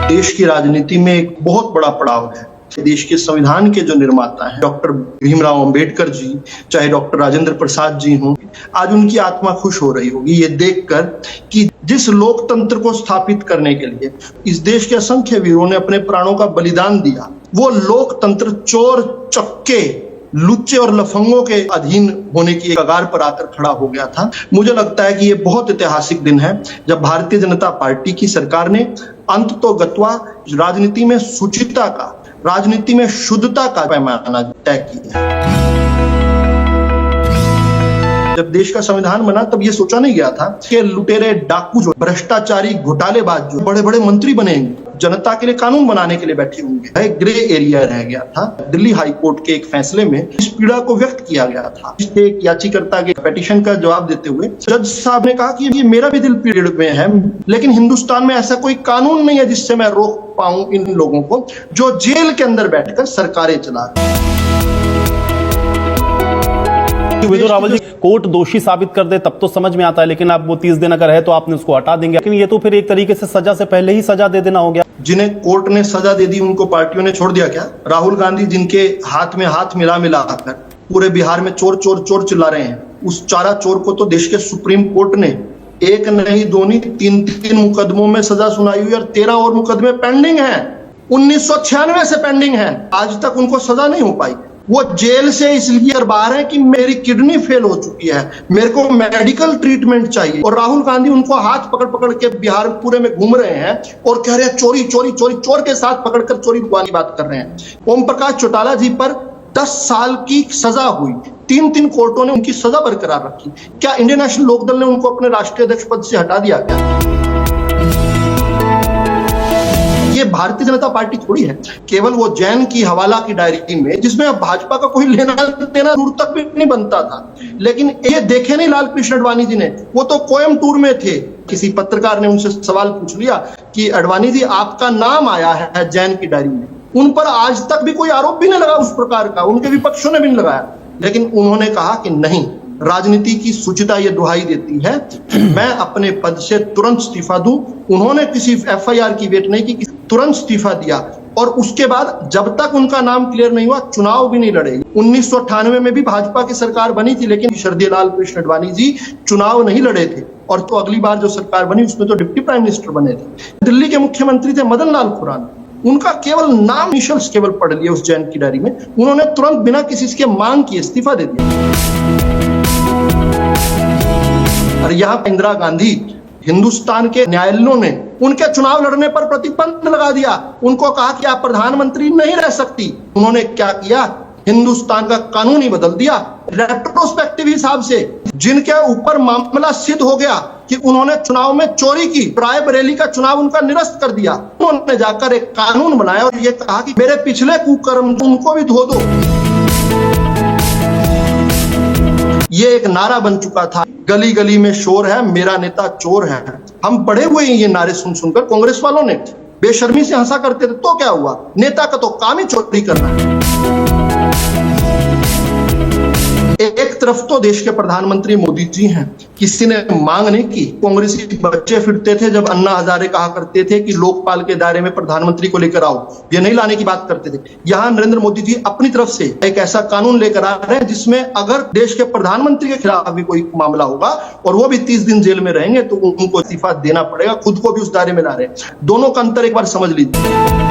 देश की राजनीति में एक बहुत बड़ा पड़ाव है। देश के संविधान के जो निर्माता हैं डॉक्टर भीमराव अंबेडकर जी, चाहे डॉक्टर राजेंद्र प्रसाद जी हों, आज उनकी आत्मा खुश हो रही होगी ये देखकर कि जिस लोकतंत्र को स्थापित करने के लिए इस देश के असंख्य वीरों ने अपने प्राणों का बलिदान दिया, वो लोकतंत्र चोर चक्के लुच्चे और लफंगों के अधीन होने की कगार पर आकर खड़ा हो गया था। मुझे लगता है कि ये बहुत ऐतिहासिक दिन है जब भारतीय जनता पार्टी की सरकार ने अंततोगत्वा राजनीति में शुचिता का, राजनीति में शुद्धता का पैमाना तय किया। जब देश का संविधान बना तब ये सोचा नहीं गया था कि लुटेरे, डाकू, जो भ्रष्टाचारी, घोटालेबाज जो बड़े बड़े मंत्री बनेंगे, जनता के लिए कानून बनाने के लिए बैठे होंगे। एक ग्रे एरिया रह गया था। दिल्ली हाई कोर्ट के एक फैसले में इस पीड़ा को व्यक्त किया गया था। एक याचिकर्ता के पिटीशन का जवाब देते हुए जज साहब ने कहा कि ये मेरा भी दिल पीड़ में है, लेकिन हिंदुस्तान में ऐसा कोई कानून नहीं है जिससे मैं रोक पाऊं इन लोगों को जो जेल के अंदर बैठकर सरकारें चला रहे हैं। विदुर रावल जी, कोर्ट दोषी साबित कर दे तब तो समझ में आता है, लेकिन आप वो 30 दिन अगर है तो आपने उसको हटा देंगे, लेकिन ये तो फिर एक तरीके से सजा से पहले ही सजा दे देना हो गया। जिन्हें कोर्ट ने सजा दे दी उनको पार्टियों ने छोड़ दिया क्या? राहुल गांधी जिनके हाथ में हाथ मिला कर पूरे बिहार में चोर चोर चोर चिल्ला रहे हैं, उस चारा चोर को तो देश के सुप्रीम कोर्ट ने एक नहीं, दो नहीं, तीन मुकदमों में सजा सुनाई हुई और 13 और मुकदमे पेंडिंग हैं। 1996 से पेंडिंग है, आज तक उनको सजा नहीं हो पाई। वो जेल से इसलिए बाहर है कि मेरी किडनी फेल हो चुकी है, मेरे को मेडिकल ट्रीटमेंट चाहिए। और राहुल गांधी उनको हाथ पकड़ के बिहार पूरे में घूम रहे हैं और कह रहे हैं चोरी चोरी चोरी, चोर के साथ पकड़कर चोरी की बात कर रहे हैं। ओम प्रकाश चौटाला जी पर 10 साल की सजा हुई, 3 कोर्टों ने उनकी सजा बरकरार रखी। क्या इंडियन नेशनल लोकदल ने उनको अपने राष्ट्रीय अध्यक्ष पद से हटा दिया क्या? ये भारतीय जनता पार्टी थोड़ी है। केवल वो जैन की हवाला की डायरी में, जिसमें अब भाजपा का कोई लेना देना दूर तक भी नहीं बनता था, लेकिन ये देखे नहीं लाल कृष्ण आडवाणी जी ने, वो तो कोयम्बटूर में थे। किसी पत्रकार ने उनसे सवाल पूछ लिया कि आडवाणी जी आपका नाम आया है जैन की डायरी में, उन पर आज तक भी कोई आरोप भी नहीं लगा उस प्रकार का, उनके विपक्षों ने भी नहीं लगाया, लेकिन उन्होंने कहा कि नहीं, राजनीति की शुचिता ये दुहाई देती है मैं अपने पद से तुरंत इस्तीफा दूं। उन्होंने किसी FIR की वेट नहीं की, तुरंत इस्तीफा दिया और उसके बाद जब तक उनका नाम क्लियर नहीं हुआ चुनाव भी नहीं लड़े। 1998 में भी भाजपा की सरकार बनी थी, लेकिन श्रद्धेय लाल कृष्ण आडवाणी जी चुनाव नहीं लड़े थे और तो अगली बार जो सरकार बनी उसमें तो डिप्टी प्राइम मिनिस्टर बने थे। दिल्ली के मुख्यमंत्री थे मदन लाल खुराना, उनका केवल नाम इनिशियल्स केवल पढ़ लिए उस जैन की डायरी में, उन्होंने तुरंत बिना किसी के मांग किए इस्तीफा दे दिया। और यहाँ इंदिरा गांधी, हिंदुस्तान के न्यायालयों ने उनके चुनाव लड़ने पर प्रतिबंध लगा दिया, उनको कहा कि आप प्रधानमंत्री नहीं रह सकती। उन्होंने क्या किया? हिंदुस्तान का कानून ही बदल दिया रेट्रोस्पेक्टिव हिसाब से। जिनके ऊपर मामला सिद्ध हो गया कि उन्होंने चुनाव में चोरी की, रायबरेली का चुनाव उनका निरस्त कर दिया, उन्होंने जाकर एक कानून बनाया और ये कहा कि मेरे पिछले कुकर्म उनको भी धो दो। ये एक नारा बन चुका था, गली गली में शोर है मेरा नेता चोर है। हम पढ़े हुए हैं ये नारे सुनकर, कांग्रेस वालों ने बेशर्मी से हंसा करते थे, तो क्या हुआ? नेता का तो काम ही चोरी करना है। एक तरफ तो देश के प्रधानमंत्री मोदी जी हैं, किसी ने मांग नहीं की। कांग्रेसी बच्चे फिरते थे जब अन्ना हजारे कहा करते थे कि लोकपाल के दायरे में प्रधानमंत्री को लेकर आओ, ये नहीं लाने की बात करते थे। यहाँ नरेंद्र मोदी जी अपनी तरफ से एक ऐसा कानून लेकर आ रहे हैं जिसमें अगर देश के प्रधानमंत्री के खिलाफ भी कोई मामला होगा और वो भी 30 दिन जेल में रहेंगे तो उनको इस्तीफा देना पड़ेगा, खुद को भी उस दायरे में ला रहे हैं। दोनों का अंतर एक बार समझ लीजिए।